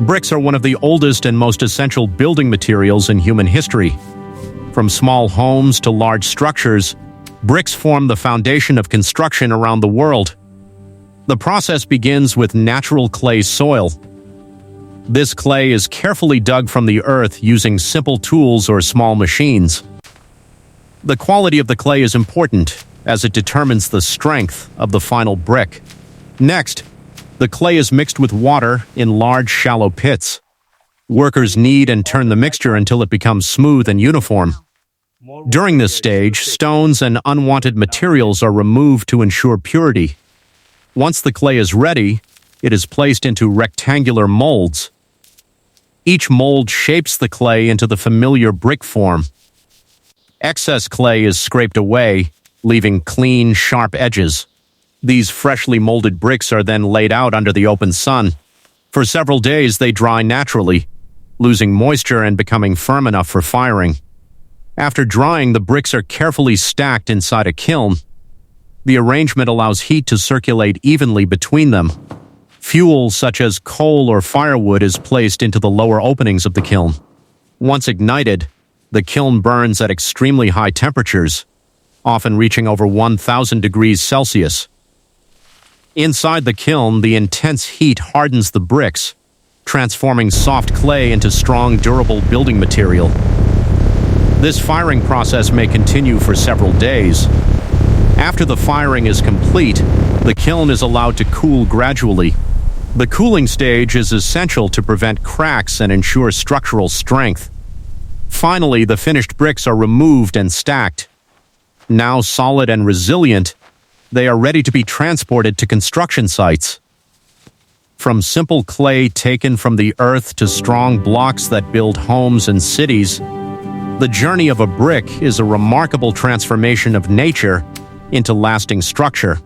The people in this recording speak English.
Bricks are one of the oldest and most essential building materials in human history. From small homes to large structures, bricks form the foundation of construction around the world. The process begins with natural clay soil. This clay is carefully dug from the earth using simple tools or small machines. The quality of the clay is important, as it determines the strength of the final brick. Next, the clay is mixed with water in large, shallow pits. Workers knead and turn the mixture until it becomes smooth and uniform. During this stage, stones and unwanted materials are removed to ensure purity. Once the clay is ready, it is placed into rectangular molds. Each mold shapes the clay into the familiar brick form. Excess clay is scraped away, leaving clean, sharp edges. These freshly molded bricks are then laid out under the open sun. For several days, they dry naturally, losing moisture and becoming firm enough for firing. After drying, the bricks are carefully stacked inside a kiln. The arrangement allows heat to circulate evenly between them. Fuel, such as coal or firewood, is placed into the lower openings of the kiln. Once ignited, the kiln burns at extremely high temperatures, often reaching over 1,000 degrees Celsius. Inside the kiln, the intense heat hardens the bricks, transforming soft clay into strong, durable building material. This firing process may continue for several days. After the firing is complete, the kiln is allowed to cool gradually. The cooling stage is essential to prevent cracks and ensure structural strength. Finally, the finished bricks are removed and stacked. Now solid and resilient, they are ready to be transported to construction sites. From simple clay taken from the earth to strong blocks that build homes and cities, the journey of a brick is a remarkable transformation of nature into lasting structure.